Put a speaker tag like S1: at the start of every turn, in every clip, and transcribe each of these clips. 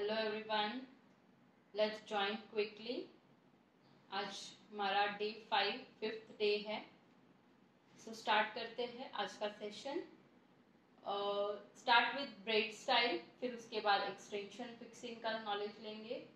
S1: Hello everyone, let's join quickly. आज हमारा day 5 5th day है। सो स्टार्ट करते हैं आज का session. Start with bread style, फिर उसके बाद एक्सटेंशन फिक्सिंग का नॉलेज लेंगे।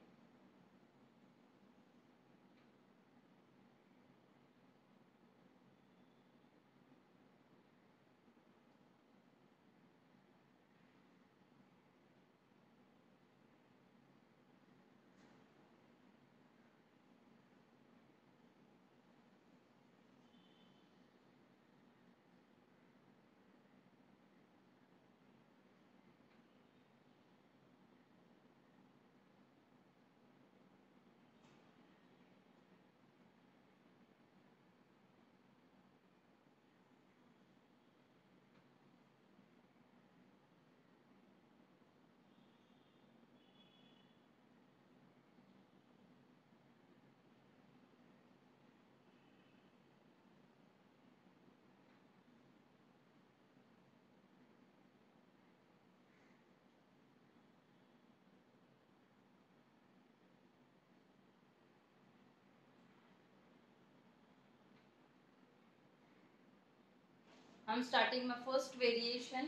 S1: हम स्टार्टिंग में फर्स्ट वेरिएशन।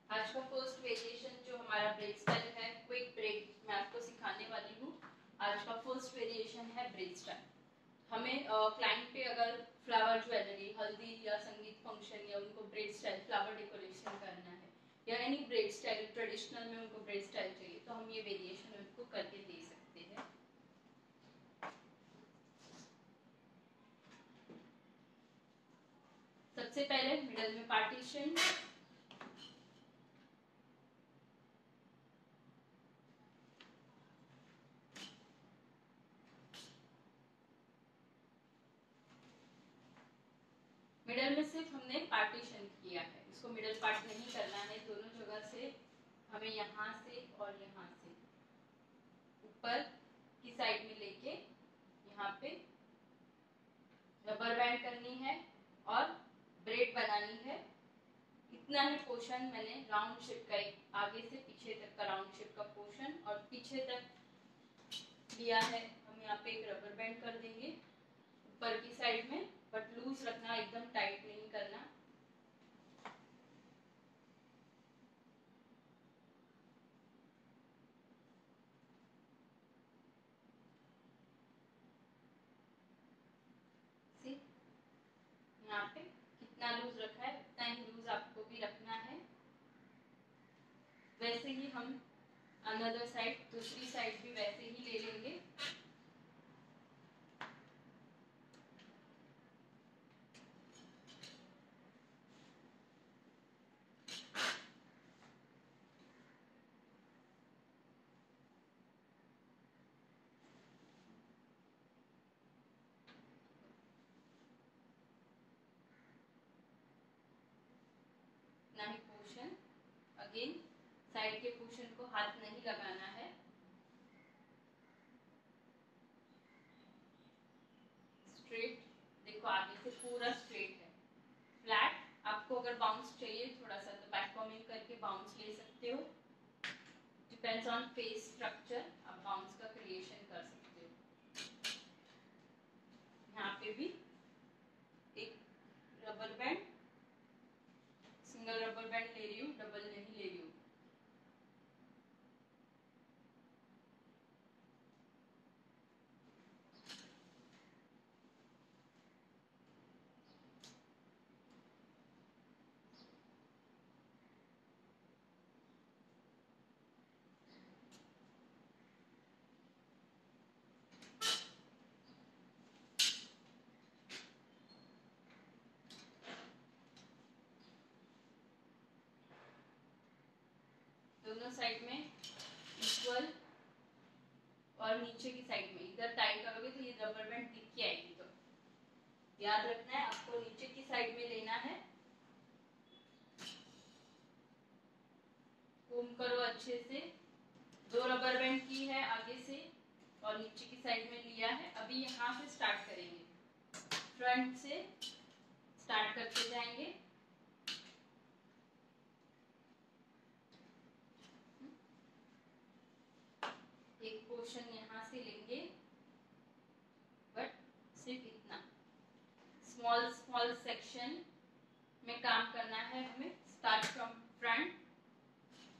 S1: आज का फर्स्ट वेरिएशन जो हमारा ब्रेड स्टाइल है, क्विक ब्रेड मैं आपको सिखाने वाली हूँ। आज का फर्स्ट वेरिएशन है ब्रेड स्टाइल। हमें क्लाइंट पे अगर फ्लावर ज्वेलरी, हल्दी या संगीत फंक्शन या उनको ब्रेड स्टाइल फ्लावर डेकोरेशन करना है या एनी ब्रेड स्टाइल ट्रेडिशनल में उनको ब्रेड स्टाइल चाहिए, तो हम ये वेरिएशन उनको करके दे सकते हैं। सबसे पहले मिडल में पार्टीशन, मिडल में सिर्फ हमने पार्टीशन किया है, इसको मिडल पार्ट नहीं करना है। दोनों जगह से हमें यहाँ से और यहाँ से ऊपर की साइड में लेके यहाँ पे रबर बैंड करनी है और ब्रेड बनानी है। इतना ही पोर्शन मैंने राउंड शेप का, एक आगे से पीछे तक का राउंड शेप का पोर्शन और पीछे तक लिया है। हम यहाँ पे एक रबर बैंड कर देंगे ऊपर की साइड में, बट लूज रखना, एकदम टाइट नहीं करना। यहाँ पे कितना लूज रखा है उतना ही लूज आपको भी रखना है। वैसे ही हम अनदर साइड, दूसरी साइड भी वैसे ही ले लेंगे। इतना ही पोर्शन, अगेन साइड के पोर्शन को हाथ नहीं लगाना है। स्ट्रेट, देखो आगे से पूरा स्ट्रेट है। फ्लैट, आपको अगर बाउंस चाहिए थोड़ा सा तो बैक कॉमिंग करके बाउंस ले सकते हो। डिपेंड्स ऑन फेस स्ट्रक्चर, आप बाउंस का क्रिएशन कर सकते हो। यहाँ पे भी एक rubber band, single rubber band ले रही हूँ, डबल नहीं ले रही हूँ। दोनों साइड में इक्वल, और नीचे की साइड में इधर टाइट करोगे तो ये रबर बैंड दिख के आएगी। तो याद रखना है आपको नीचे की साइड में लेना है। कोम करो अच्छे से। दो रबर बैंड की है आगे से और नीचे की साइड में लिया है। अभी यहाँ से स्टार्ट करेंगे, फ्रंट से स्टार्ट करते जाएंगे। पोर्शन यहाँ से लेंगे, बट सिर्फ इतना स्मॉल स्मॉल सेक्शन में काम करना है हमें। स्टार्ट फ्रॉम फ्रंट,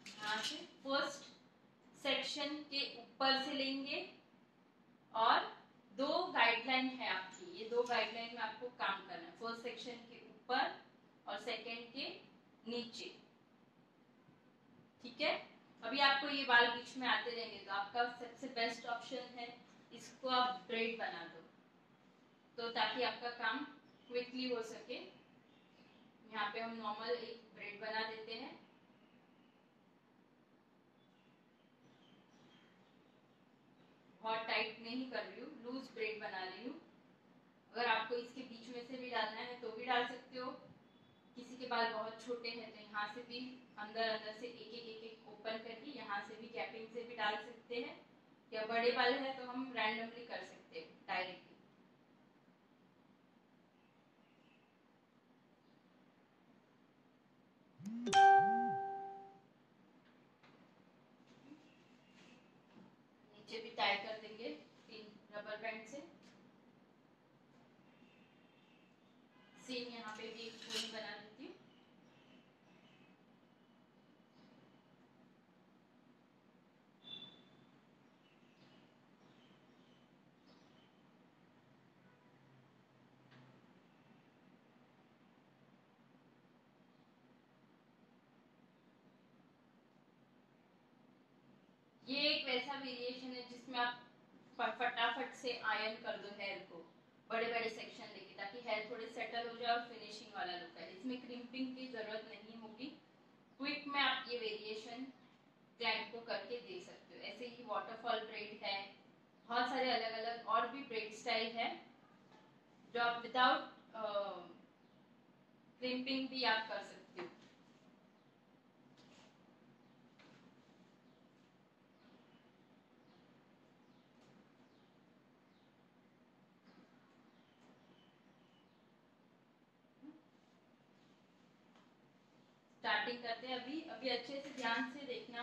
S1: यहाँ से फर्स्ट सेक्शन के ऊपर से लेंगे और 2 गाइडलाइन है आपकी, ये 2 गाइडलाइन में आपको काम करना है, फर्स्ट सेक्शन के ऊपर और सेकंड के नीचे। ठीक है, अभी आपको ये बाल बीच में आते रहेंगे तो आपका सबसे बेस्ट ऑप्शन है इसको आप ब्रेड बना दो, तो ताकि आपका काम क्विकली हो सके। यहाँ पे हम नॉर्मल एक ब्रेड बना देते हैं। बहुत टाइट नहीं कर रही हूँ, लूज ब्रेड बना रही हूँ। अगर आपको इसके बीच में से भी डालना है तो भी डाल सकते हो। किसी के बाल बहुत छोटे हैं तो यहाँ से भी अंदर अंदर से एक ओपन करके यहाँ से भी कैपिंग से भी डाल सकते हैं, या बड़े बाल है तो हम रैंडमली कर सकते हैं डायरेक्टली। नीचे भी टाई कर देंगे 3 रबर बैंड से। सेम यहाँ पे भी एक कोनी बना देती हूँ। ये एक वैसा वेरिएशन है जिसमें आप फटाफट से आयन कर दो हेयर को, बड़े बड़े सेक्शन लेके, ताकि हेयर थोड़े सेटल हो जाए और फिनिशिंग वाला लुक है। इसमें क्रिम्पिंग की जरूरत नहीं होगी। क्विक में आप ये वेरिएशन क्लाइंट को करके दे सकते हो। ऐसे ही वाटरफॉल ब्रेड है, बहुत सारे अलग अलग और भी ब्रेड स्टाइल है जो आप विदाउट क्रिम्पिंग भी आप कर सकते हो। स्टार्टिंग करते हैं। अभी अच्छे से ध्यान से देखना।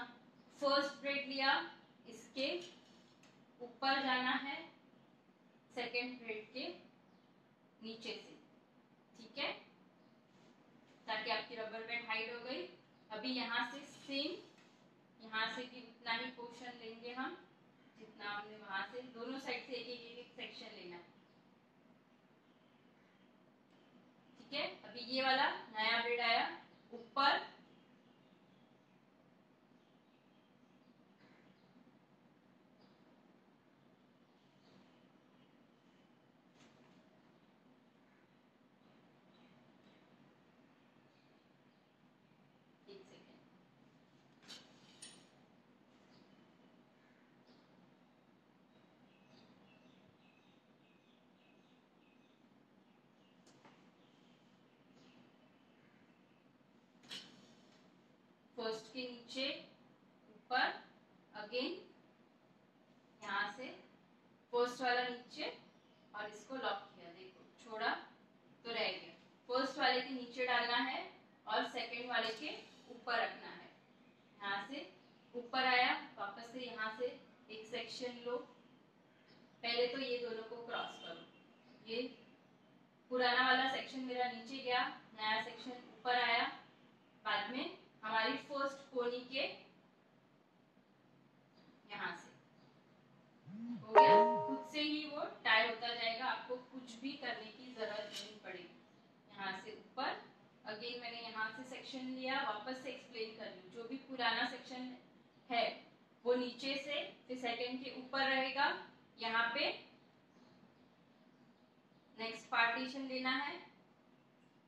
S1: फर्स्ट ब्रेड लिया, इसके ऊपर जाना है सेकेंड ब्रेड के नीचे से, ठीक है, ताकि आपकी रबर बैंड हाइट हो गई। अभी यहाँ से सेम, यहाँ से भी उतना ही पोर्शन लेंगे हम जितना हमने वहां से, दोनों साइड से एक सेक्शन लेना, ठीक है। अभी ये वाला नया ब्रेड आया ऊपर, फर्स्ट के नीचे ऊपर, अगेन यहाँ से फर्स्ट वाला नीचे और इसको लॉक किया, देखो छोड़ा तो रह गया। फर्स्ट वाले के नीचे डालना है और सेकंड वाले के ऊपर रखना है। यहाँ से ऊपर आया, वापस से यहाँ से एक सेक्शन लो, पहले तो ये दोनों को क्रॉस करो। ये पुराना वाला सेक्शन मेरा नीचे गया, नया सेक्शन ऊपर आया, बाद में हमारी फर्स्ट कोनी के यहाँ से हो गया। खुद से ही वो टाई होता जाएगा, आपको कुछ भी करने की जरूरत नहीं पड़ेगी। यहाँ से ऊपर, अगेन मैंने यहाँ से सेक्शन लिया, वापस से एक्सप्लेन कर लूँ। जो भी पुराना सेक्शन है वो नीचे से फिर सेकंड के ऊपर रहेगा। यहाँ पे नेक्स्ट पार्टीशन लेना है।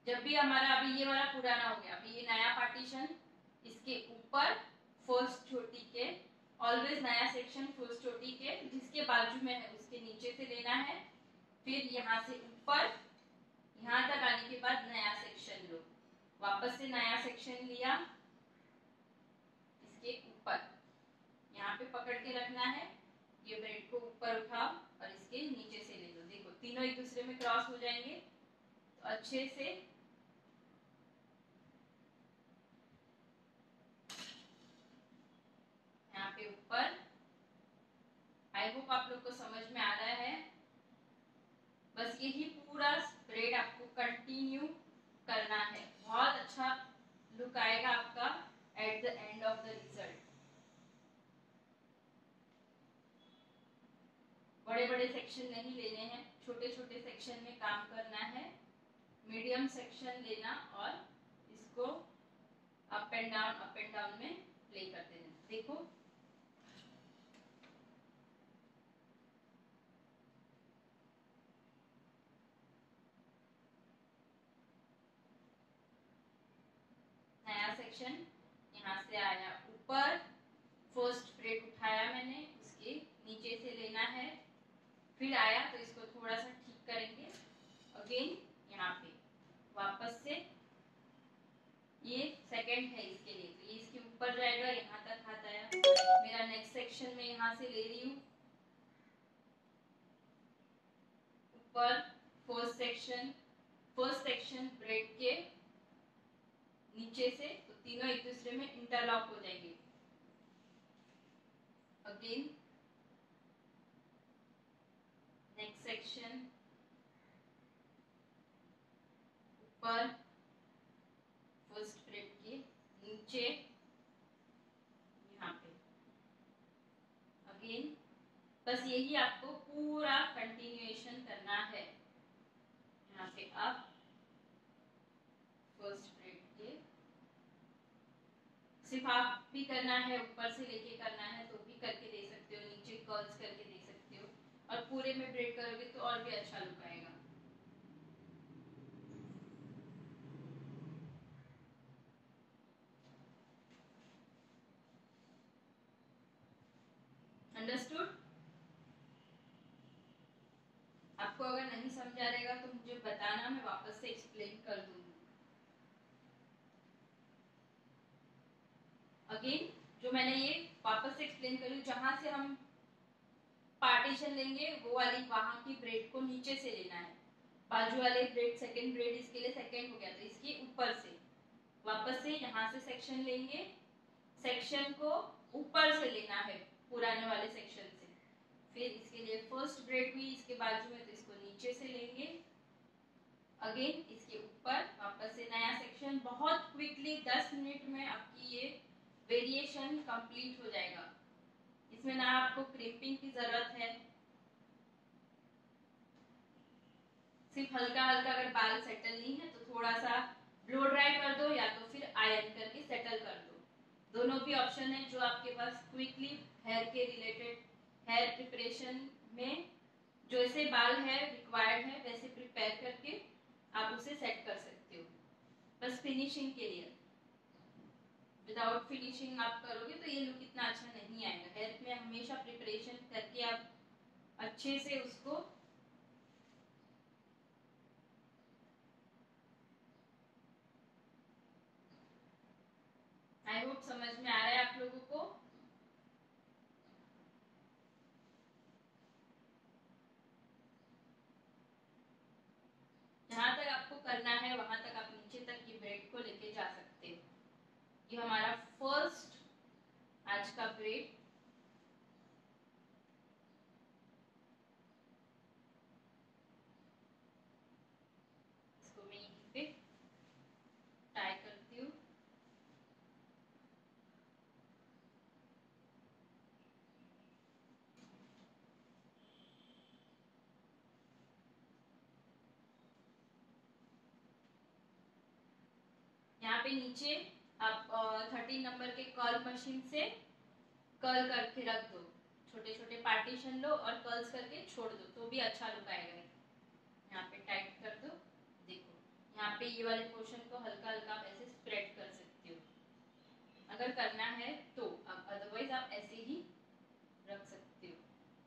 S1: जब भी हमारा, अभी ये वाला पुराना हो गया, अभी ये नया पार्टीशन, इसके ऊपर फर्स्ट चोटी के, ऑलवेज नया सेक्शन फर्स्ट चोटी के जिसके बाजू में है उसके नीचे से लेना है। फिर यहाँ से ऊपर यहाँ तक आने के बाद नया सेक्शन लो, वापस से नया सेक्शन लिया, इसके ऊपर यहाँ पे पकड़ के रखना है। ये ब्रेड को ऊपर उठाओ और इसके नीचे से ले लो। देखो तीनों एक दूसरे में क्रॉस हो जाएंगे, तो अच्छे से यहाँ पे ऊपर आई होप आप लोग को समझ में आ रहा है। बस यही पूरा स्प्रेड आपको कंटिन्यू करना है, बहुत अच्छा लुक आएगा आपका at the end of the result. बड़े बड़े सेक्शन नहीं लेने हैं, छोटे छोटे सेक्शन में काम करना है, मीडियम सेक्शन लेना और इसको अप एंड डाउन में प्ले करते रहना। देखो नया सेक्शन यहाँ से आया ऊपर, फर्स्ट ब्रेड उठाया मैंने, उसके नीचे से लेना है, फिर आया तो इसको थोड़ा सा ठीक करेंगे, अगेन यहाँ पे वापस से ये सेकंड है इसके लिए, तो ये इसके ऊपर जाएगा, यहाँ तक हाथ आया, मेरा नेक्स्ट सेक्शन में यहाँ से ले रही हूँ ऊपर, फर्स्ट सेक्शन ब्रेड के नीचे से, तो तीनों एक दूसरे में इंटरलॉक हो जाएंगे। अगेन नेक्स्ट सेक्शन ऊपर, फर्स्ट ब्रेड के नीचे, यहाँ पे अगेन, बस यही आपको पूरा कंटिन्यूएशन करना है। यहाँ पे अब फर्स्ट ब्रेड के, सिर्फ आप भी करना है, ऊपर से लेके करना है तो भी करके दे सकते हो, नीचे कर्ल्स करके दे सकते हो, और पूरे में ब्रेड करोगे तो और भी अच्छा लुक आएगा। अंडरस्टूड? आपको अगर नहीं समझा रहेगा तो मुझे बताना, मैं वापस से एक्सप्लेन कर दूंगी। अगेन जो मैंने ये वापस से एक्सप्लेन करी, जहां से हम पार्टीशन लेंगे वो वाली वहां की ब्रेड को नीचे से लेना है, बाजू वाले ब्रेड, सेकंड ब्रेड इसके लिए सेकंड हो गया, तो इसके ऊपर से वापस से यहाँ से सेक्शन लेंगे, सेक्शन को ऊपर से लेना है पुराने वाले सेक्शन से, फिर इसके लिए फर्स्ट ब्रेड भी इसके बाजू में, तो इसको नीचे से लेंगे, अगेन इसके ऊपर वापस से नया सेक्शन। बहुत क्विकली 10 मिनट में आपकी ये वेरिएशन कंप्लीट हो जाएगा। इसमें ना आपको क्रिम्पिंग की जरूरत है, सिर्फ हल्का हल्का, अगर बाल सेटल नहीं है तो थोड़ा सा ब्लो ड्राई कर दो या तो फिर आयरन करके सेटल कर दो, दोनों भी ऑप्शन है जो आपके पास क्विकली हेयर के रिलेटेड, हेयर प्रिपरेशन में जैसे बाल है रिक्वायर्ड है वैसे प्रिपेयर करके आप उसे सेट कर सकते हो। बस फिनिशिंग के लिए, विदाउट फिनिशिंग आप करोगे तो ये लुक इतना अच्छा नहीं आएगा। हेयर में हमेशा प्रिपरेशन करके आप अच्छे से उसको आई होप समझ में आ रहा है आप लोगों को। जहां तक आपको करना है वहां तक आप नीचे तक की ब्रेड को लेके जा सकते हो। ये हमारा फर्स्ट आज का ब्रेड, इसको मैं यहीं पे टाई करती हूँ। यहाँ पे नीचे आप 13 नंबर के कर्ल मशीन से कर्ल करके रख दो, छोटे छोटे पार्टीशन लो और कर्ल्स करके छोड़ दो तो भी अच्छा लुक आएगा। यहाँ पे टाइट कर दो, देखो यहाँ पे ये वाले पोर्शन को हल्का हल्का आप ऐसे स्प्रेड कर सकते हो अगर करना है तो, अदरवाइज आप ऐसे ही रख सकते हो।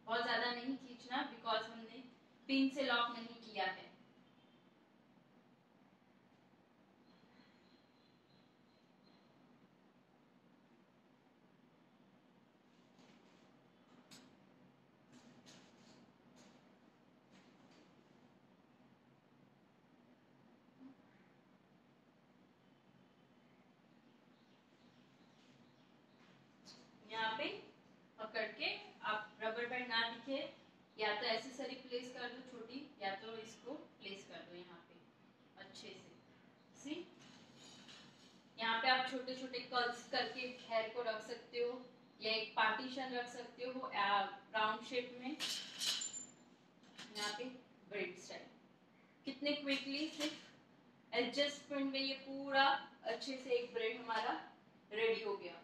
S1: बहुत ज्यादा नहीं खींचना बिकॉज हमने पिन से लॉक नहीं किया है। यहाँ पे पकड़ के आप रबर बैंड ना दिखे, या तो एक्सेसरी प्लेस कर दो छोटी, या तो इसको प्लेस कर दो यहाँ पे अच्छे से। सी यहाँ पे आप छोटे छोटे कर्ल्स करके हेयर को रख सकते हो, या एक पार्टीशन रख सकते हो राउंड शेप में। यहाँ पे ब्रेड स्टाइल कितने क्विकली, सिर्फ एडजस्टमेंट में ये पूरा अच्छे से एक ब्रेड हमारा रेडी हो गया।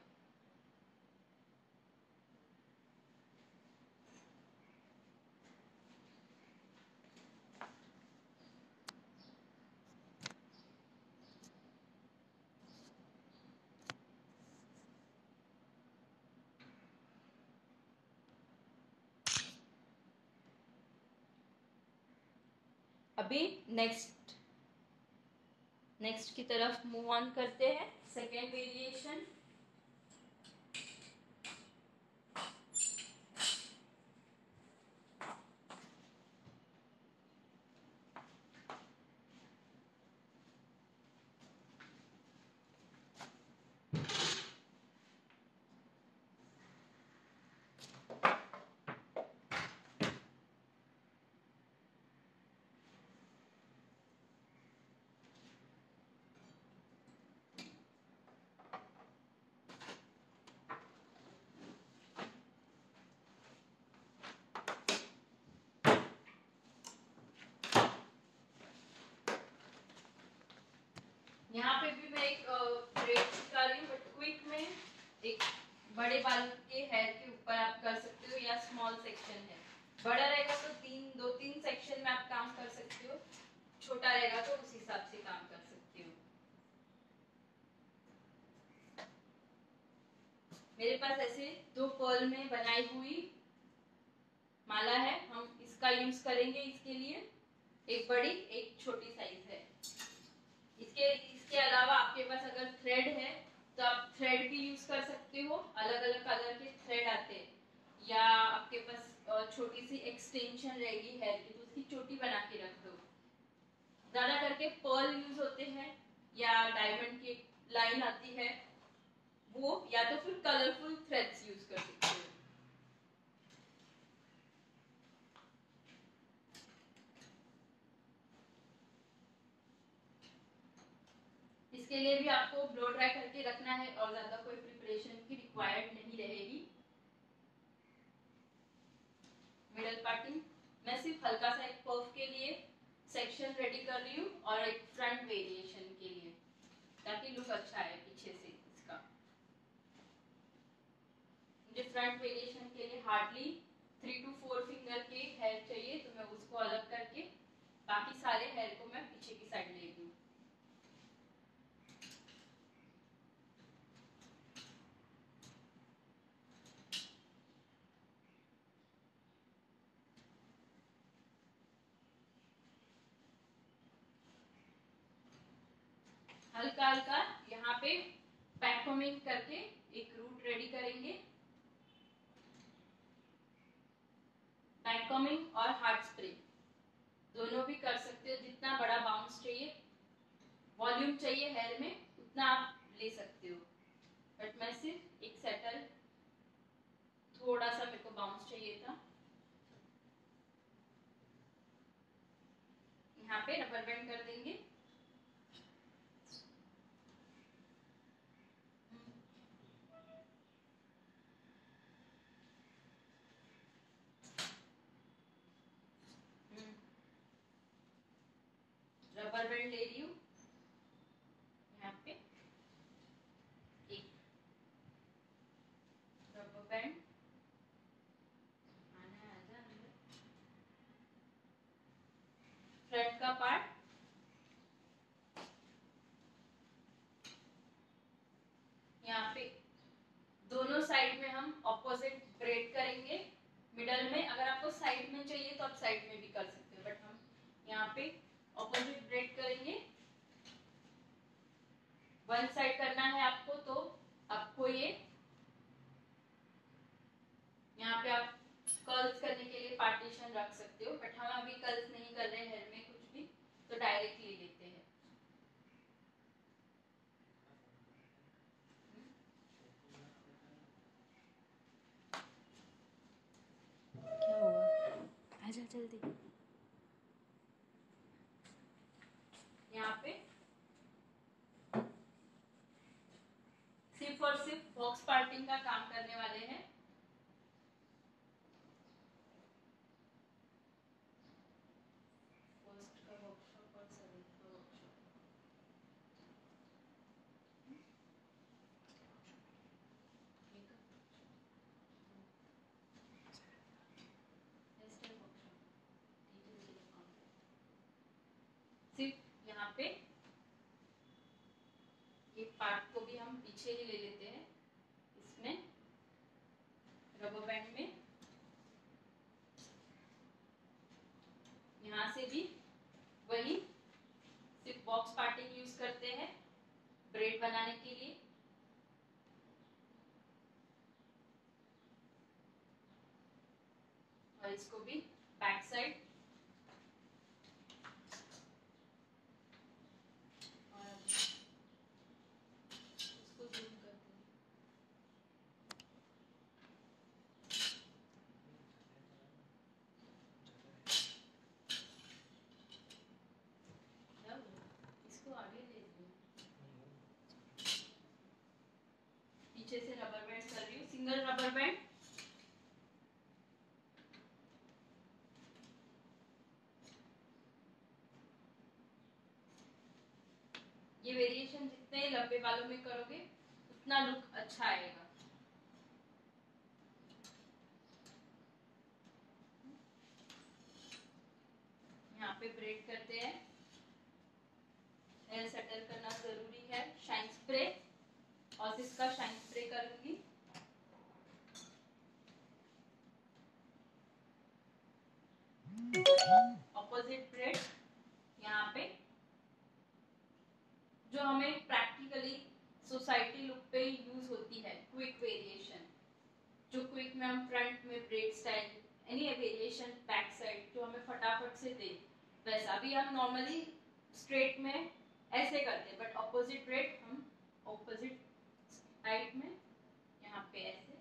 S1: अभी नेक्स्ट की तरफ मूव ऑन करते हैं, सेकेंड वेरिएशन। यहाँ पे भी मैं एक ब्रेड सिखा रही हूँ, बट क्विक में एक बड़े बाल के हेयर के ऊपर आप कर सकते हो, या स्मॉल सेक्शन है, बड़ा रहेगा तो दो तीन सेक्शन में आप काम कर सकते हो, छोटा रहेगा तो उस हिसाब से काम कर सकते हो। मेरे पास ऐसे 2 पर्ल में बनाई हुई माला है, हम इसका यूज करेंगे इसके लिए। एक बड़ी एक छोटी साइज है। इसके अलावा आपके पास अगर थ्रेड है तो आप थ्रेड भी यूज कर सकते हो, अलग अलग कलर के थ्रेड आते हैं, या आपके पास छोटी सी एक्सटेंशन रहेगी हेयर की तो उसकी चोटी बना के रख दो। ज्यादा करके पर्ल यूज होते हैं, या डायमंड की लाइन आती है वो, या तो फिर कलरफुल थ्रेड्स यूज कर सकते हो। इसके लिए भी आपको ब्लो ड्राई करके रखना है, और ज्यादा कोई प्रिपरेशन की रिक्वायर्ड नहीं रहेगी। मिडल पार्टिंग मैं सिर्फ हल्का सा एक पफ के लिए सेक्शन रेडी कर रही हूँ, और एक फ्रंट वेरिएशन के लिए, ताकि लुक अच्छा आए पीछे से इसका। मुझे फ्रंट वेरिएशन के लिए हार्डली 3 to 4 फिंगर के हेयर चाहिए, तो मैं उसको अलग करके बाकी सारे हेयर को मैं पीछे की साइड ले लूँ। हल्का हल्का यहाँ पे पैकोमिंग करके एक रूट रेडी करेंगे। पैकोमिंग और हार्ड स्प्रे दोनों भी कर सकते हो, जितना बड़ा बाउंस चाहिए, वॉल्यूम चाहिए हेयर में, उतना आप ले सकते हो। बट मैं सिर्फ एक सेटल, थोड़ा सा मेरे को बाउंस चाहिए था। यहाँ पे रबर बैंड कर देंगे। रबर बैंड ले रही हूँ यहाँ पे, एक रबर बैंड फ्रंट का पार्ट, यहाँ पे दोनों साइड में हम ऑपोजिट ब्रेड करेंगे। मिडल में अगर आपको साइड में चाहिए तो आप साइड में भी कर सकते हो, बट हम यहाँ पे ऑपोजिट ब्रेड करेंगे। वन साइड करना है आपको तो आपको ये यहाँ पे आप कर्ल्स करने के लिए पार्टीशन रख सकते हो, बट हम अभी कर्ल्स नहीं कर रहे हैं हेयर में कुछ भी, तो डायरेक्ट ले लेते हैं।
S2: जल्दी।
S1: यहाँ पे सिर्फ और सिर्फ बॉक्स पार्टिंग का काम करने वाले हैं। फर्स्ट का वर्कशॉप और सेवेंथ का वर्कशॉप। सिर्फ यहाँ पे ये पार्ट को भी हम पीछे ही ले लेते हैं। इसमें रबर बैंड में यहाँ से भी वही सिर्फ बॉक्स पार्टिंग यूज करते हैं ब्रेड बनाने के लिए। और इसको भी बैक साइड पीछे से रबर बैंड कर रही हूँ, सिंगल रबर बैंड। ये वेरिएशन जितने लंबे बालों में करोगे उतना लुक अच्छा आएगा। यहाँ पे ब्रेड करते हैं। हेयर सेटल करना जरूरी है। शाइन स्प्रे और इसका शाइन स्प्रे करूंगी। ऑपोजिट ब्रेड यहाँ पे जो हमें प्रैक्टिकली सोसाइटी लुक पे यूज होती है। क्विक वेरिएशन जो क्विक में हम फ्रंट में bread style any variation back side जो हमें फटाफट से दे, वैसा भी हम नॉर्मली स्ट्रेट में ऐसे करते हैं, बट ऑपोजिट ब्रेड हम ऑपोजिट साइड में यहाँ पे ऐसे।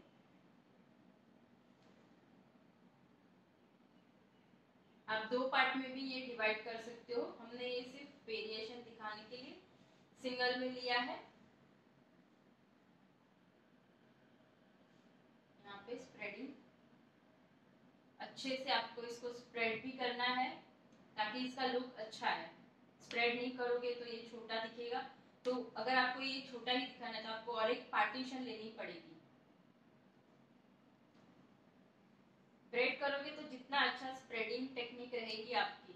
S1: आप दो पार्ट में भी ये डिवाइड कर सकते हो। हमने ये सिर्फ वेरिएशन दिखाने के लिए सिंगल में लिया है। यहाँ पे स्प्रेडिंग अच्छे से आपको इसको स्प्रेड भी करना है ताकि इसका लुक अच्छा है। स्प्रेड नहीं करोगे तो ये छोटा दिखेगा। तो अगर आपको ये छोटा ही दिखाना है तो आपको और एक पार्टीशन लेनी पड़ेगी। ब्रेड करोगे तो जितना अच्छा स्प्रेडिंग टेक्निक रहेगी आपकी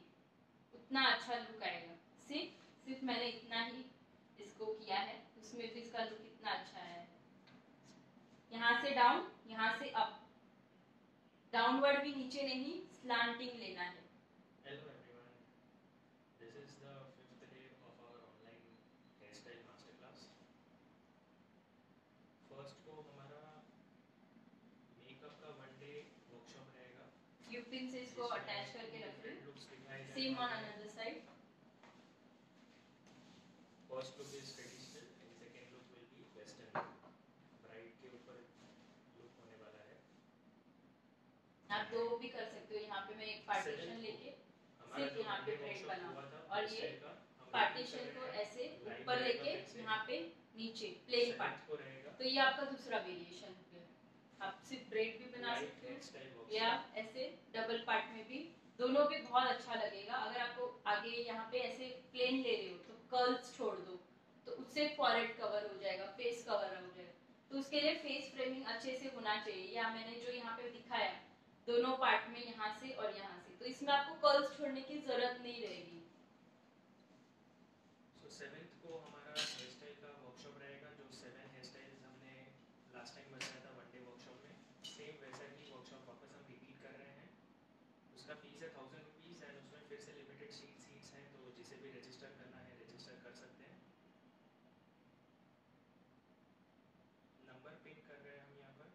S1: उतना अच्छा लुक आएगा। सिर्फ मैंने इतना ही इसको किया है, उसमें भी इसका लुक इतना अच्छा है। यहाँ से डाउन, यहाँ से अप, डाउनवर्ड भी नीचे नहीं, स्लांटिंग लेना है।
S3: Hello everyone, this is the 5th day of our online hairstyle masterclass. First को हमारा मेकअप का 1 डे वर्कशॉप रहेगा।
S1: यू पिन से इसको अटैच करके रख रही हूँ। Same on another side.
S3: First look is traditional and second look will be western. Bride के ऊपर लुक होने वाला है।
S1: आप दो भी कर सकते हो। यहाँ पे मैं एक पार्टीशन लेके सिर्फ यहाँ पे ब्रेड बनाऊँ और ये पार्टीशन को ऐसे ऊपर लेके यहाँ पे नीचे प्लेन पार्ट को रहेगा। तो ये आपका दूसरा वेरिएशन हो गया। आप सिर्फ ब्रेड भी बना सकते हो या ऐसे डबल पार्ट में भी, दोनों भी बहुत अच्छा लगेगा। अगर आपको आगे यहाँ पे ऐसे प्लेन ले रहे हो तो कर्ल्स छोड़ दो, तो उससे फॉरहेड कवर हो जाएगा, फेस कवर हो जाएगा। तो उसके लिए फेस फ्रेमिंग अच्छे से होना चाहिए। या मैंने जो यहाँ पे दिखाया दोनों पार्ट में, यहाँ से और यहाँ से, तो इसमें आपको कर्ल्स छोड़ने की जरूरत नहीं रहेगी।
S3: So 7th को हमारा हेयर स्टाइल का वर्कशॉप रहेगा। जो 7 हेयर स्टाइल्स हमने लास्ट टाइम बताया था 1 डे वर्कशॉप में, सेम वैसा ही वर्कशॉप वापस हम रिपीट कर रहे हैं। उसका फीस है 1000 रुपीज़ एंड उसमें फिर से लिमिटेड सीट्स हैं, तो जिसे भी रजिस्टर करना है रजिस्टर कर सकते हैं। नंबर पिन कर रहे हैं हम यहाँ पर।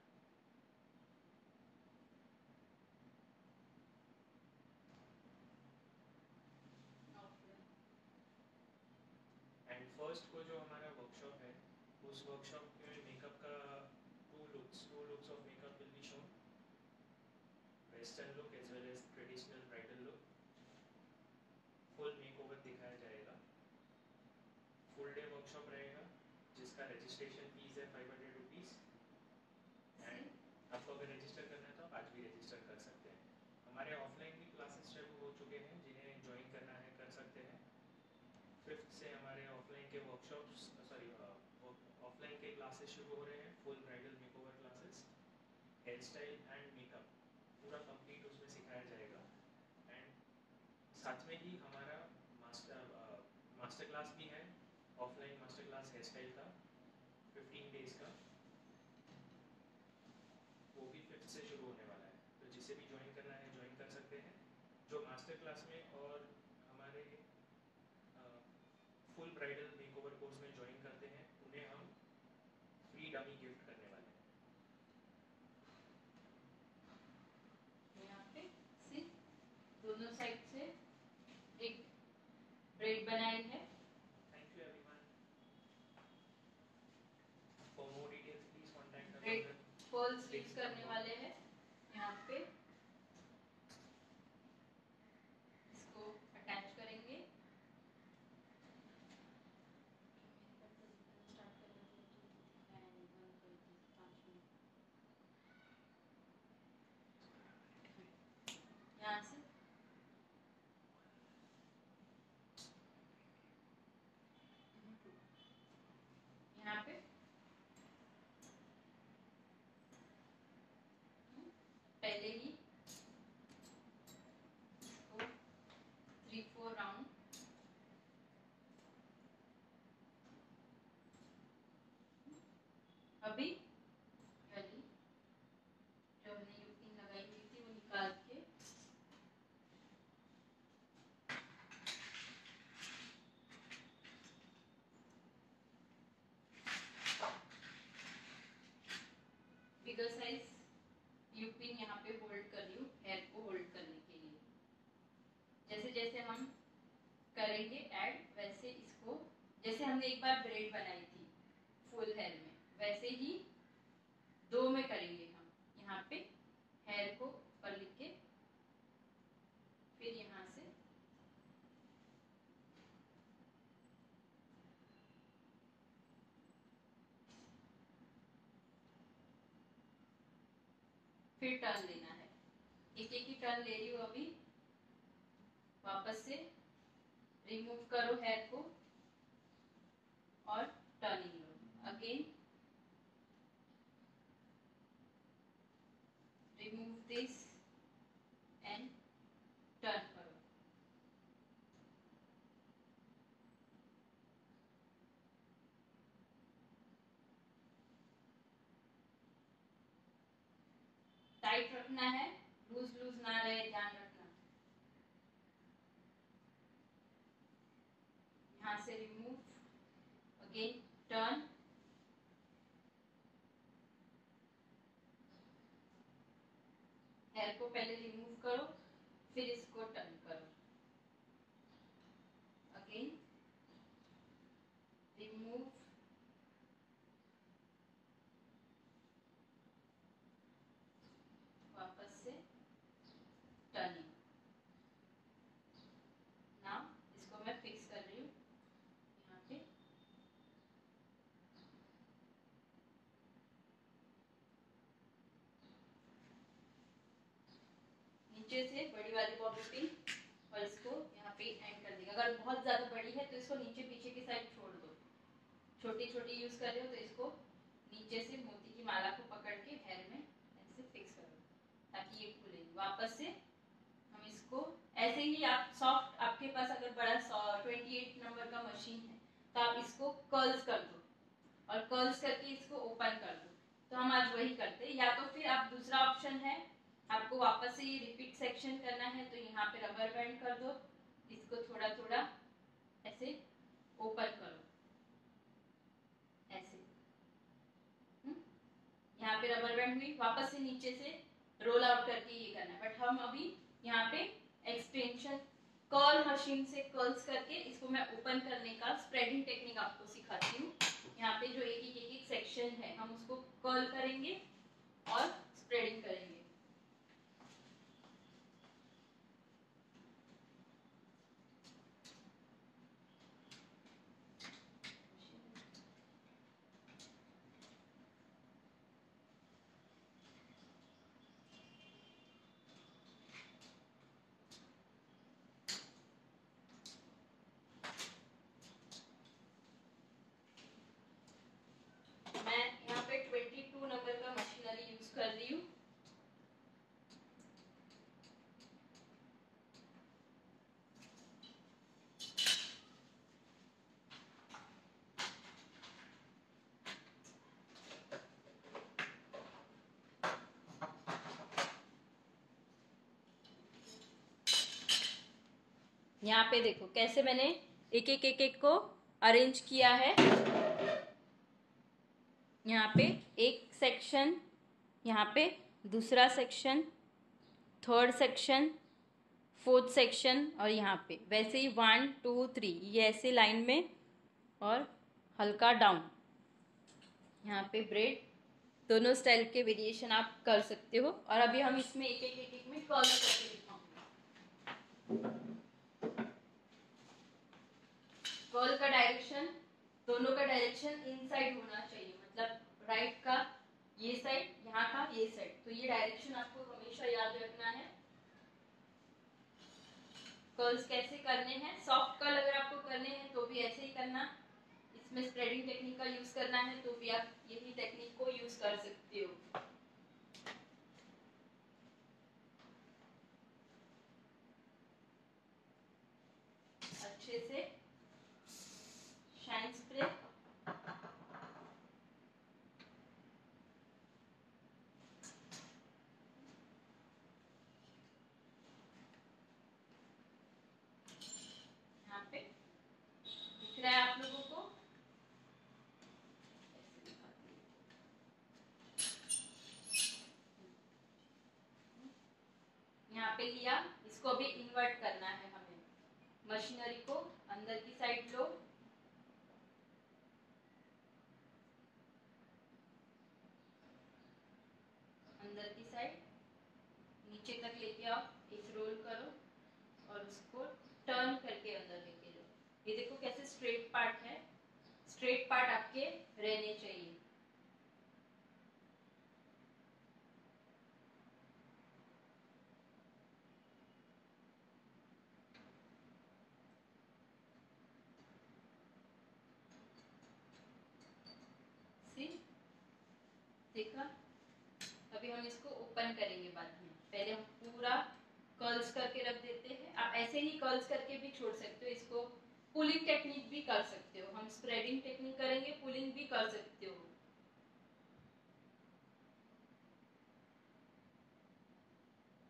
S3: एंड फर्स्ट को जो हमारा वर्कशॉप है, उस वर्कशॉप में मेकअप का two looks of makeup will be shown. Western look as well as traditional workshop रहेगा जिसका रजिस्ट्रेशन फीस है 500 रुपीज़। एंड आपको अगर रजिस्टर करना है तो आप आज भी रजिस्टर कर सकते हैं। हमारे ऑफलाइन भी क्लासेस शुरू हो चुके हैं, जिन्हें ज्वाइन करना है कर सकते हैं। 5th से हमारे ऑफलाइन के वर्कशॉप्स ऑफलाइन के क्लासेस शुरू हो रहे हैं। Full bridal makeover classes, hair style and makeup पूरा कंप्लीट उसमें सिखाया जाएगा। एंड साथ में ही हमारा मास्टर क्लास भी है, offline master class hair style का 15 डेज का, वो भी 5th से शुरू होने वाला है। तो जिसे भी ज्वाइन करना है ज्वाइन कर सकते हैं। जो मास्टर क्लास में और हमारे फुल ब्राइडल मेकओवर कोर्स में ज्वाइन करते हैं उन्हें हम फ्री डमी गिफ्ट करने वाले हैं।
S1: यहाँ पे सी दोनों साइड से एक ब्रेड बनाई है।
S3: Thank you everyone. For more details please contact
S1: bread fall sleeves करने वाले हैं। यहाँ पे इसको अटैच करेंगे। यहाँ से यहाँ पे पहले ही 3-4 राउंड अभी वाली जो हमने यूपिन लगाई हुई थी वो निकाल के बिगर साइज यूपिन यहाँ पे होल्ड कर रही हूँ हेयर को होल्ड करने के लिए। जैसे जैसे हम करेंगे ऐड वैसे इसको, जैसे हमने एक बार ब्रेड बनाई थी फुल हेयर में, वैसे ही 2 में करेंगे हम। यहाँ पे हेयर को ऊपर लिख के फिर यहाँ से फिर टर्न लेना है। एक एक ही टर्न ले रही हूँ अभी। वापस से रिमूव करो हेयर को और turning low. Again remove this and turn करो। टाइट रखना है, लूज लूज ना रहे, ध्यान रखना। यहाँ से रिमूव, अगेन टर्न, हेयर को पहले रिमूव करो फिर इसको टर्न करो। अगेन रिमूव, वापस से टर्निंग। नाउ इसको मैं फिक्स कर रही हूँ यहाँ पे। नीचे से बड़ी वाली बॉबी पिन और इसको यहाँ पे एंड कर देगा। अगर बहुत ज्यादा बड़ी है तो इसको नीचे पीछे की साइड छोड़ दो। छोटी छोटी यूज कर रहे हो तो इसको नीचे से मोती की माला को पकड़ के हेयर में ऐसे फिक्स करो ताकि ये खुले। वापस से हम इसको ऐसे ही, आप सॉफ्ट, आपके पास अगर बड़ा 28 नंबर का मशीन है तो आप इसको कर्ल्स कर दो और कर्ल्स करके इसको ओपन कर दो। तो हम आज वही करते हैं। या तो फिर आप दूसरा ऑप्शन है, आपको वापस से ये रिपीट सेक्शन करना है तो यहाँ पे रबर बैंड कर दो, इसको थोड़ा थोड़ा ऐसे ओपन करो ऐसे। यहाँ पे रबर बैंड हुई, वापस से नीचे से रोल आउट करके ये करना है। बट हम अभी यहाँ पे एक्सटेंशन कर्ल मशीन से कर्ल्स करके इसको मैं ओपन करने का स्प्रेडिंग टेक्निक आपको सिखाती हूँ। यहाँ पे जो एक एक सेक्शन है हम उसको कर्ल करेंगे और स्प्रेडिंग करेंगे। यहाँ पे देखो कैसे मैंने एक एक एक एक को अरेंज किया है। यहाँ पे एक सेक्शन, यहाँ पे दूसरा section, third section, fourth section, और यहाँ पे वैसे ही 1 2 3 ये ऐसे लाइन में, और हल्का डाउन। यहाँ पे ब्रेड, दोनों स्टाइल के वेरिएशन आप कर सकते हो। और अभी हम इसमें एक एक में कर्ल करके दिखाऊंगा। कर्ल का डायरेक्शन, दोनों का डायरेक्शन इनसाइड होना चाहिए, मतलब राइट का ये साइड, यहाँ का ये साइड। तो ये डायरेक्शन आपको हमेशा याद रखना है। कर्ल्स कैसे करने हैं, सॉफ्ट कर्ल अगर आपको करने हैं तो भी ऐसे ही करना। इसमें स्प्रेडिंग टेक्निक का यूज करना है तो भी आप यही टेक्निक को यूज कर सकते हो। अच्छे से शाइन स्प्रे, यहाँ पे दिख रहा है आप लोगों को। यहाँ पे लिया, इसको भी इन्वर्ट करना है हमें। मशीनरी को अंदर की साइड लो, अंदर की साइड नीचे तक लेके आओ, एक रोल करो और उसको टर्न करके अंदर लेके जाओ। ये देखो कैसे स्ट्रेट पार्ट है, स्ट्रेट पार्ट आपके रहने चाहिए। सी, देखा। अभी हम इसको ओपन करेंगे बाद में, पहले हम पूरा कर्ल्स करके रख देते हैं। आप ऐसे ही कर्ल्स करके भी छोड़ सकते हो, इसको पुलिंग टेक्निक भी कर सकते हो। हम स्प्रेडिंग टेक्निक करेंगे, पुलिंग भी कर सकते हो।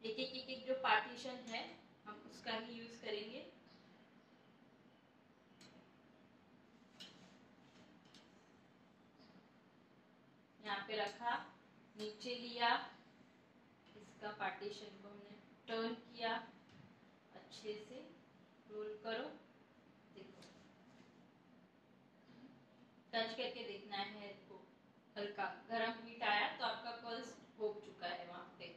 S1: एक जो पार्टीशन है हम उसका ही यूज करेंगे। यहाँ पे रखा, नीचे लिया, इसका पार्टीशन को हमने टर्न किया, अच्छे से रोल करो। देखो टच करके देखना है इसको, हल्का गरम हीट आया तो आपका कर्ल्स हो चुका है वहां पे।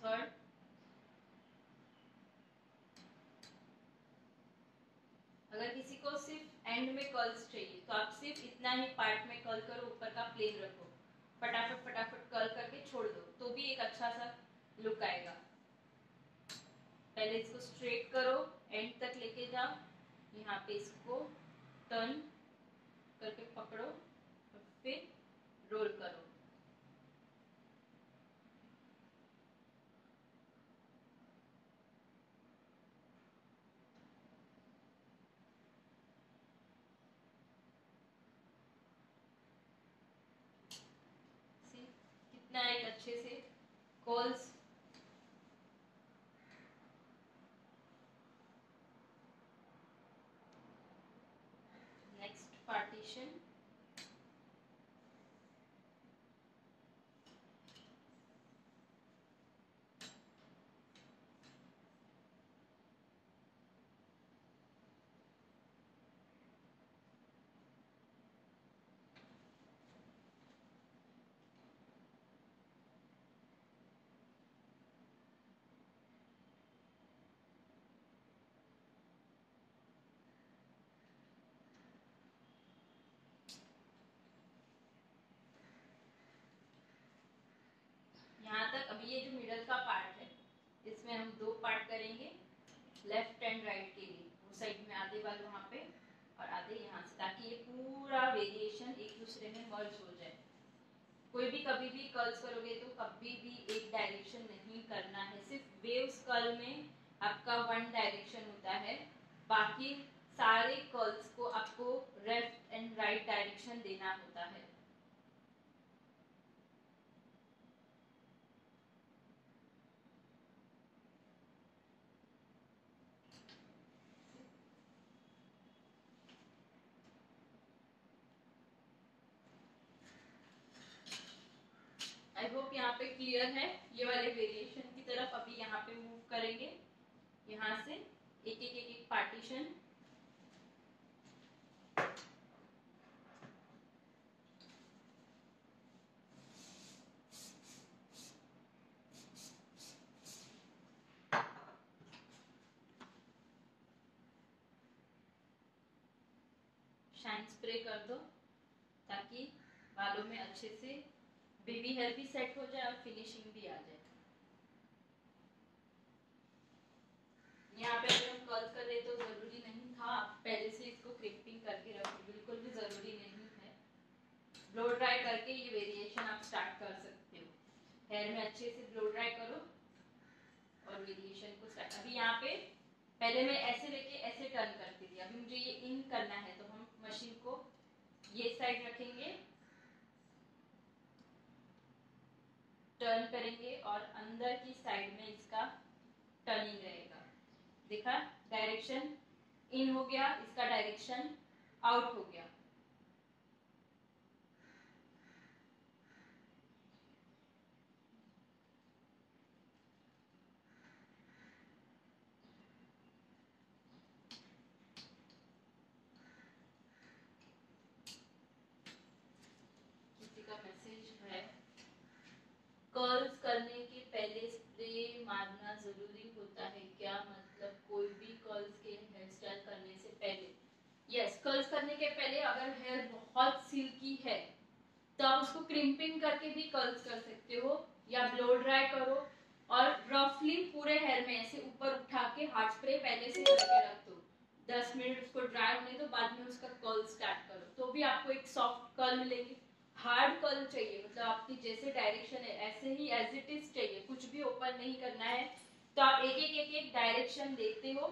S1: थर्ड, अगर किसी को सिर्फ एंड में कर्ल्स चाहिए तो आप सिर्फ इतना ही पार्ट में कर्ल करो, ऊपर का प्लेन रखो, फटाफट फटाफट कर्ल करके छोड़ दो तो भी एक अच्छा सा लुक आएगा। पहले इसको स्ट्रेट करो, एंड तक लेके जाओ, यहाँ पे इसको टर्न करके पकड़ो और फिर रोल करो। कितना एक अच्छे से कर्ल्स। नेक्स्ट पार्टीशन, यहाँ तक। अभी ये जो मिडल का पार्ट है इसमें हम दो पार्ट करेंगे, लेफ्ट एंड राइट के लिए। वो साइड में आधे बाल वहाँ पे और आधे यहाँ से, ताकि ये पूरा वेरिएशन एक दूसरे में मर्ज हो जाए। कोई भी कभी भी कर्ल्स करोगे तो कभी भी एक डायरेक्शन नहीं करना है। सिर्फ वेव्स कर्ल में आपका वन डायरेक्शन होता है, बाकी सारे कर्ल्स को आपको लेफ्ट एंड राइट डायरेक्शन देना होता है। आई होप यहाँ पे क्लियर है। ये वाले वेरिएशन की तरफ अभी यहाँ पे मूव करेंगे, यहाँ से एक एक एक एक पार्टीशन। शाइन स्प्रे कर दो ताकि बालों में अच्छे से बेबी हेयर भी सेट हो जाए और फिनिशिंग भी आ जाए। यहाँ पे अगर हम कर्ल कर रहे तो जरूरी नहीं था पहले से इसको क्रिपिंग करके रखो, बिल्कुल भी जरूरी नहीं है। ब्लो ड्राई करके ये वेरिएशन आप स्टार्ट कर सकते हो। हेयर में अच्छे से ब्लो ड्राई करो और वेरिएशन को स्टार्ट। अभी यहाँ पे पहले मैं ऐसे लेके ऐसे टर्न करती थी, अभी मुझे ये इन करना है तो हम मशीन को ये साइड रखेंगे, टर्न करेंगे और अंदर की साइड में इसका टर्निंग रहेगा। देखा, डायरेक्शन इन हो गया, इसका डायरेक्शन आउट हो गया। किसी का मैसेज है, कर्ल्स करने के पहले स्प्रे मारना जरूरी होता है क्या? मतलब कोई भी कर्ल्स के हेयर स्टाइल करने से पहले? यस, कर्ल्स करने के पहले अगर हेयर बहुत सिल्की है तो आप उसको क्रिम्पिंग करके भी कर्ल्स कर सकते हो, या ब्लो ड्राई करो और रफली पूरे हेयर में ऐसे ऊपर उठा के हार्ड स्प्रे पहले से करके रख दो। 10 मिनट उसको ड्राई होने दो, बाद में उसका कर्ल स्टार्ट करो तो भी आपको एक सॉफ्ट कर्ल मिलेगी। हार्ड कर्ल चाहिए, मतलब आपकी जैसे डायरेक्शन है ऐसे ही एज इट इज चाहिए, कुछ भी ओपन नहीं करना है। तो आप एक एक डायरेक्शन देखते हो,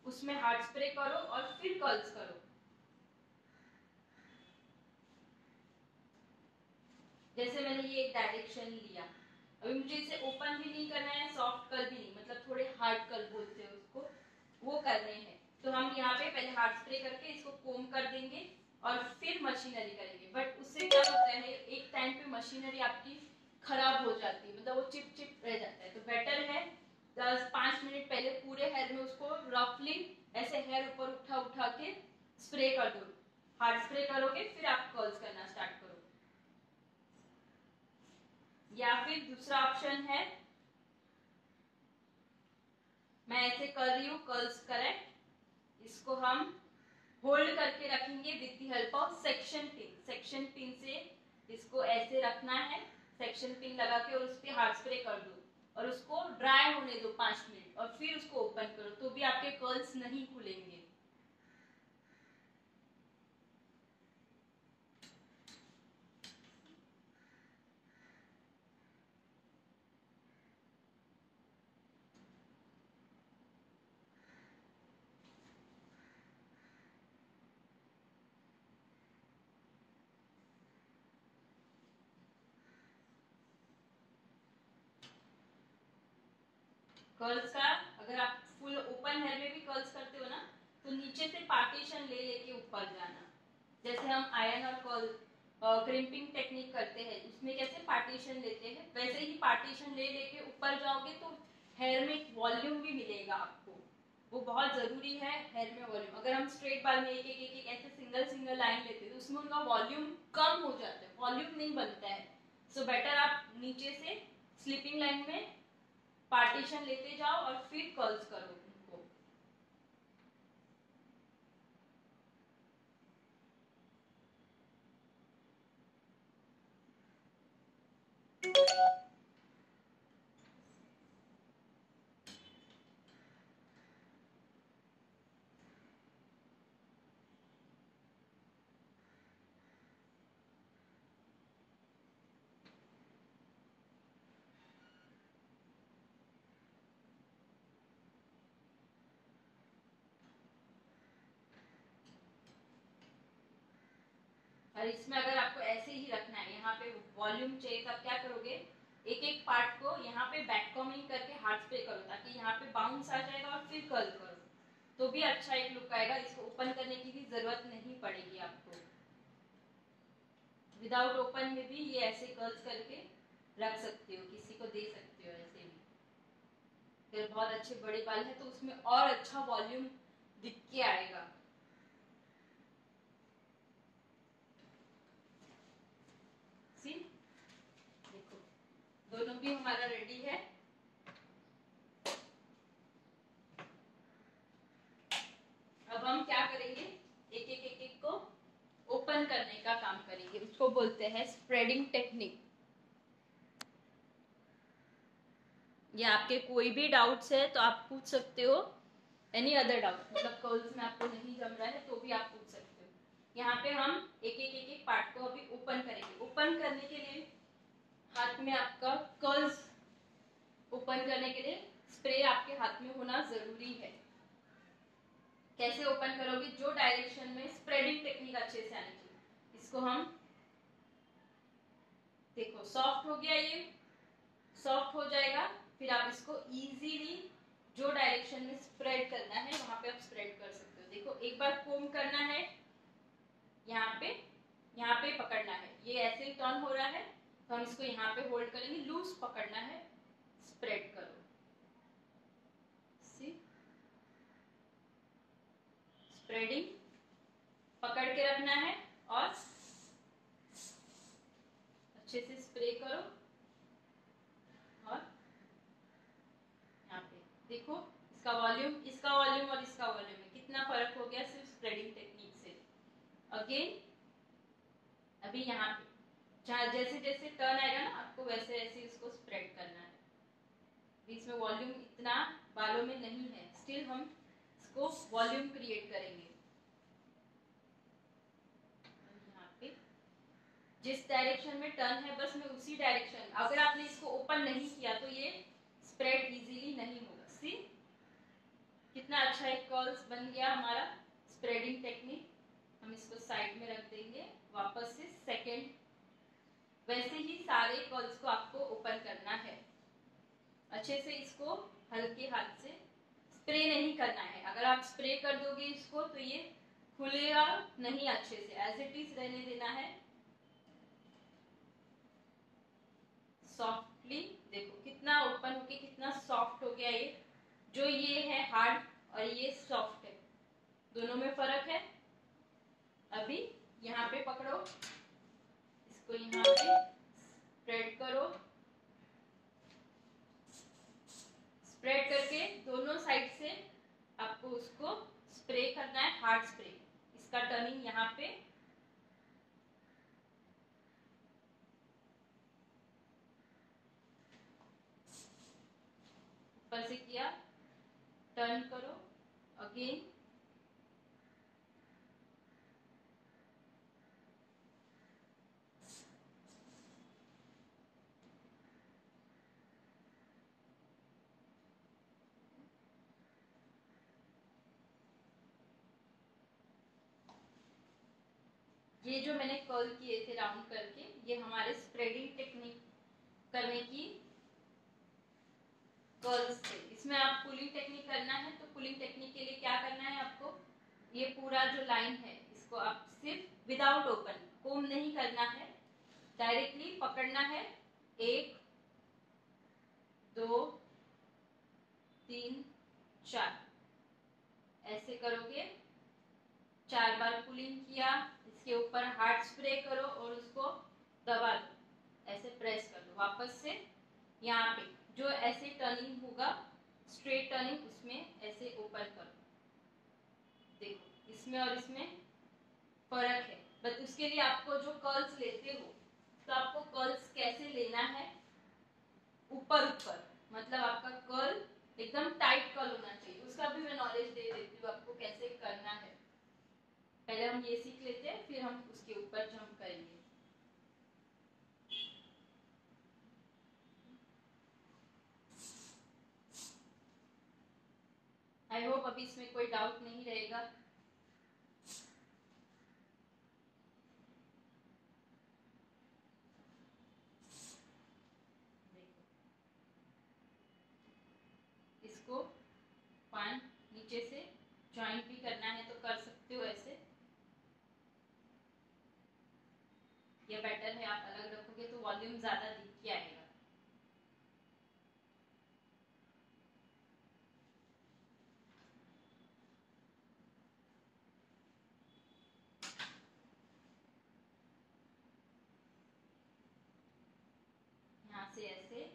S1: उसमें हार्ड स्प्रे करो और फिर कर्ल्स करो। जैसे मैंने ये एक डायरेक्शन लिया, अभी मुझे इसे ओपन भी नहीं करना है, सॉफ्ट कर्ल भी नहीं, मतलब थोड़े हार्ड कर्ल बोलते हैं उसको, वो करने हैं। तो हम यहाँ पे पहले हार्ड स्प्रे करके इसको कोम कर देंगे और फिर मशीनरी करेंगे। बट उससे क्या होता है, एक टाइम पे मशीनरी आपकी खराब हो जाती है, मतलब वो चिप चिप रह जाता है। तो बेटर है 10-5 मिनट पहले पूरे हेयर में उसको रफली ऐसे हेयर ऊपर उठा उठा के स्प्रे कर दो। हार्ड स्प्रे करोगे फिर आप कर्ल्स करना स्टार्ट करो। या फिर दूसरा ऑप्शन है, मैं ऐसे कर रही हूँ कर्ल्स करेक्ट, इसको हम होल्ड करके रखेंगे with the help of section pin. Section pin से इसको ऐसे रखना है, सेक्शन पिन लगा के और उस पर हार्ड स्प्रे कर दो और उसको ड्राई होने दो 5 मिनट और फिर उसको ओपन करो, तो भी आपके कर्ल्स नहीं खुलेंगे। कर्ल्स का अगर आप फुल ओपन हेयर में भी कर्ल्स करते हो ना, तो नीचे से पार्टीशन ले लेके ऊपर जाना। जैसे हम आयरन और कर्ल क्रिम्पिंग टेक्निक करते हैं, उसमें कैसे पार्टीशन लेते हैं, वैसे ही पार्टीशन ले लेके ऊपर जाओगे तो हेयर में वॉल्यूम भी मिलेगा आपको। वो बहुत जरूरी है हेयर में वॉल्यूम। अगर हम स्ट्रेट बाल में एक ऐसे सिंगल सिंगल लाइन लेते हैं तो उसमें उनका वॉल्यूम कम हो जाता है, वॉल्यूम नहीं बनता है। सो बेटर आप नीचे से स्लीपिंग लाइन में पार्टीशन लेते जाओ और फिर कर्ल्स करो उनको। और इसमें अगर आपको ऐसे ही रखना है, यहाँ पे वॉल्यूम चाहिए, तब क्या करोगे, एक एक पार्ट को यहाँ पे बैक कॉमिंग करके हार्ड स्प्रे करो, ताकि यहाँ पे बाउंस आ जाएगा और फिर कर्ल करो, तो भी अच्छा एक लुक आएगा। इसको ओपन करने की भी जरूरत नहीं पड़ेगी आपको। विदाउट ओपन में भी ये ऐसे कर्ल्स करके रख सकते हो, किसी को दे सकते हो ऐसे भी। फिर बहुत अच्छे बड़े बाल है तो उसमें और अच्छा वॉल्यूम दिख के आएगा। सी, देखो दोनों भी हमारा रेडी है। अब हम क्या करेंगे, एक एक को ओपन करने का काम करेंगे। उसको बोलते हैं स्प्रेडिंग टेक्निक। ये आपके कोई भी डाउट्स है तो आप पूछ सकते हो, एनी अदर डाउट, मतलब कर्ल्स में आपको नहीं जम रहा है तो भी आप पूछ सकते हो। यहाँ पे हम एक एक पार्ट को अभी ओपन करेंगे। ओपन करने के लिए हाथ में आपका कर्ल्स ओपन करने के लिए स्प्रे आपके हाथ में होना जरूरी है। कैसे ओपन करोगे, जो डायरेक्शन में स्प्रेडिंग टेक्निक अच्छे से आनी चाहिए। इसको हम देखो सॉफ्ट हो गया, ये सॉफ्ट हो जाएगा, फिर आप इसको इजीली जो डायरेक्शन में स्प्रेड करना है वहां पे आप स्प्रेड कर सकते हो। देखो एक बार कोम करना है, यहाँ पे पकड़ना है, ये ऐसे टर्न हो रहा है तो हम इसको यहाँ पे होल्ड करेंगे, लूज पकड़ना है, स्प्रेड करो। सी, स्प्रेडिंग पकड़ के रखना है और अच्छे से स्प्रे करो। और यहाँ पे देखो इसका वॉल्यूम और इसका वॉल्यूम में कितना फर्क हो गया सिर्फ स्प्रेडिंग टेक्निक से। अगेन अभी यहाँ पे जहाँ जैसे जैसे टर्न आएगा ना, आपको वैसे वैसे इसको स्प्रेड करना है। इसमें वॉल्यूम इतना बालों में नहीं है, स्टिल हम इसको वॉल्यूम क्रिएट करेंगे। यहाँ पे जिस डायरेक्शन में टर्न है बस मैं उसी डायरेक्शन, अगर आपने इसको ओपन नहीं किया तो ये स्प्रेड इजीली नहीं होगा। सी, कितना अच्छा एक कर्ल्स बन गया हमारा स्प्रेडिंग टेक्निक। हम इसको साइड में रख देंगे। वापस से सेकेंड, वैसे ही सारे कर्ल्स को आपको ओपन करना है। अच्छे से इसको हल्के हाथ से स्प्रे नहीं करना है। अगर आप स्प्रे कर दोगे इसको तो ये खुलेगा नहीं, अच्छे से एज इट इज रहने देना है। सॉफ्टली देखो कितना ओपन होके कितना सॉफ्ट हो गया ये। जो ये है हार्ड और ये सॉफ्ट है, दोनों में फर्क है। अभी यहाँ पे पकड़ो, इसको यहाँ पे स्प्रेड करो, स्प्रेड करके दोनों साइड से आपको उसको स्प्रे करना है, हार्ड स्प्रे। इसका टर्निंग यहाँ पे ऊपर से किया, टर्न करो, अगेन ये जो मैंने कर्ल किए थे राउंड करके, ये हमारे स्प्रेडिंग टेक्निक करने की कर्ल्स थे। इसमें आप पुलिंग टेक्निक करना है तो पुलिंग टेक्निक के लिए क्या करना है आपको, ये पूरा जो लाइन है इसको आप सिर्फ विदाउट ओपन, कोम नहीं करना है, डायरेक्टली पकड़ना है। 1 2 3 4 ऐसे करोगे। 4 बार पुलिंग किया, इसके ऊपर हार्ड स्प्रे करो और उसको दबा दो, ऐसे प्रेस कर दो। वापस से यहाँ पे जो ऐसे टर्निंग होगा स्ट्रेट टर्निंग, उसमें ऐसे ओपन करो। देखो इसमें और इसमें फर्क है, बट उसके लिए आपको जो कर्ल्स लेते हो तो आपको कर्ल्स कैसे लेना है, ऊपर ऊपर, मतलब आपका कर्ल एकदम टाइट कर्ल होना चाहिए। उसका भी मैं नॉलेज दे देती हूँ आपको कैसे करना है। पहले हम ये सीख लेते हैं, फिर हम उसके ऊपर जंप करेंगे। आई होप अभी इसमें कोई डाउट नहीं रहेगा। ज्वाइंट भी करना है तो कर सकते हो ऐसे, ये बेटर है। आप अलग रखोगे तो वॉल्यूम ज्यादा दिख के आएगा। यहाँ से ऐसे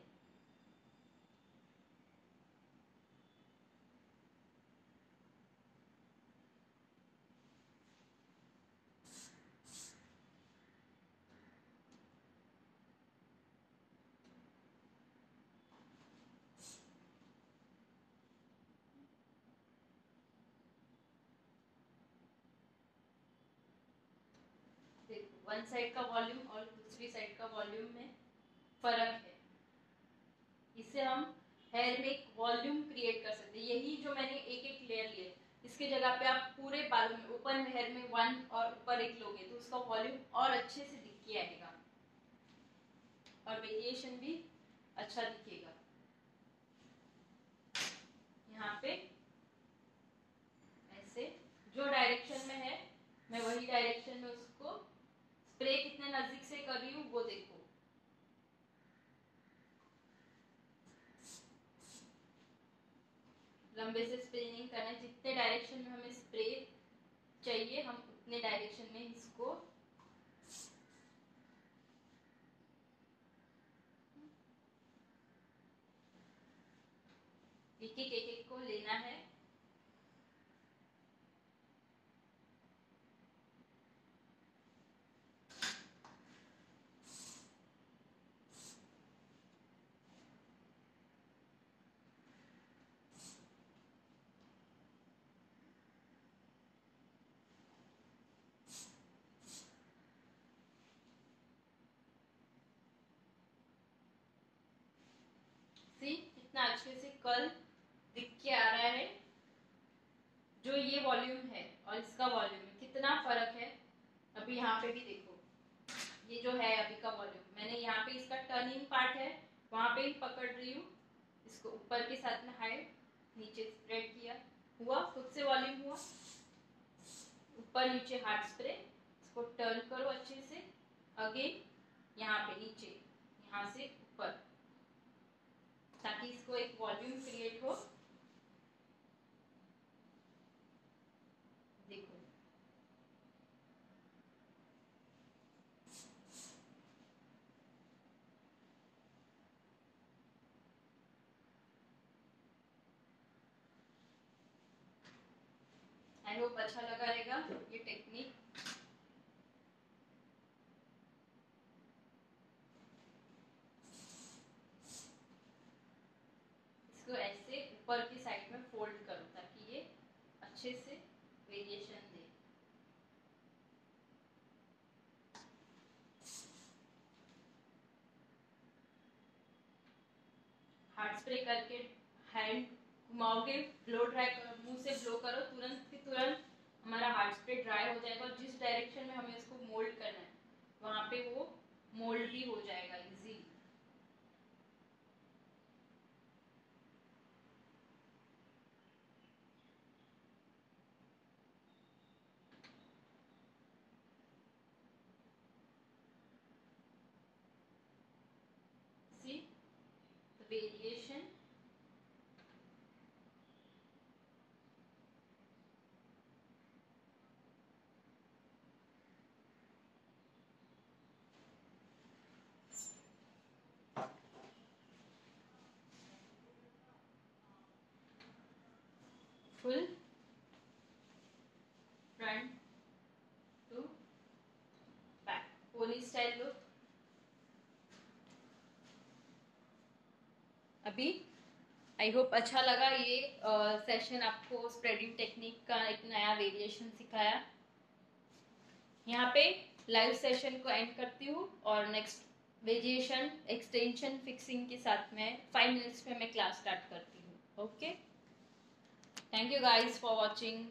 S1: देखो, वन साइड का वॉल्यूम और दूसरी साइड का वॉल्यूम में फर्क है। इससे हम हेयर में एक वॉल्यूम क्रिएट कर सकते हैं। यही जो मैंने एक एक लेयर लिए, इसकी जगह पे आप पूरे बालों में ऊपर में हेयर में वन और ऊपर एक लोगे तो उसका वॉल्यूम और अच्छे से दिख के आएगा और वेरिएशन भी अच्छा दिखेगा। यहाँ पे ऐसे जो डायरेक्शन में है मैं वही डायरेक्शन में उसको स्प्रे कितने नजदीक से कर रही हूँ वो देखो। लंबे से स्प्रे नहीं करना है, जितने डायरेक्शन में हमें स्प्रे चाहिए हम उतने डायरेक्शन में इसको एक को लेना है। कितना अच्छे से कर्ल दिख के आ रहा है। जो ये वॉल्यूम है और इसका वॉल्यूम में कितना फर्क है। अभी यहाँ पे भी देखो, ये जो है अभी का वॉल्यूम, मैंने यहाँ पे इसका टर्निंग पार्ट है वहां पे ही पकड़ रही हूँ, इसको ऊपर के साथ में हाइड नीचे स्प्रेड किया, हुआ खुद से वॉल्यूम हुआ। ऊपर नीचे हार्ड स्प्रे, इसको टर्न करो अच्छे से, अगेन यहाँ पे नीचे, यहाँ से ऊपर, ताकि इसको एक वॉल्यूम क्रिएट हो। देखो आई होप अच्छा लगा रहेगा ये टेक्निक। इसको ऐसे ऊपर की साइड में फोल्ड करो ताकि ये अच्छे से वेरिएशन दे। हार्ड स्प्रे करके हैंड घुमाओगे, ब्लो ड्राई करो, मुंह से ब्लो करो, तुरंत की तुरंत हमारा हार्ड स्प्रे ड्राई हो जाएगा और जिस डायरेक्शन में हमें इसको मोल्ड करना है वहां पे वो मोल्ड भी हो जाएगा easily. See the variation. Full front to back pony style look. अभी आई होप अच्छा लगा ये सेशन, आपको स्प्रेडिंग टेक्निक का एक नया वेरिएशन सिखाया। यहाँ पे लाइव सेशन को एंड करती हूँ और नेक्स्ट वेरिएशन एक्सटेंशन फिक्सिंग के साथ में 5 मिनट्स में मैं क्लास स्टार्ट करती हूँ। Okay, thank you guys for watching.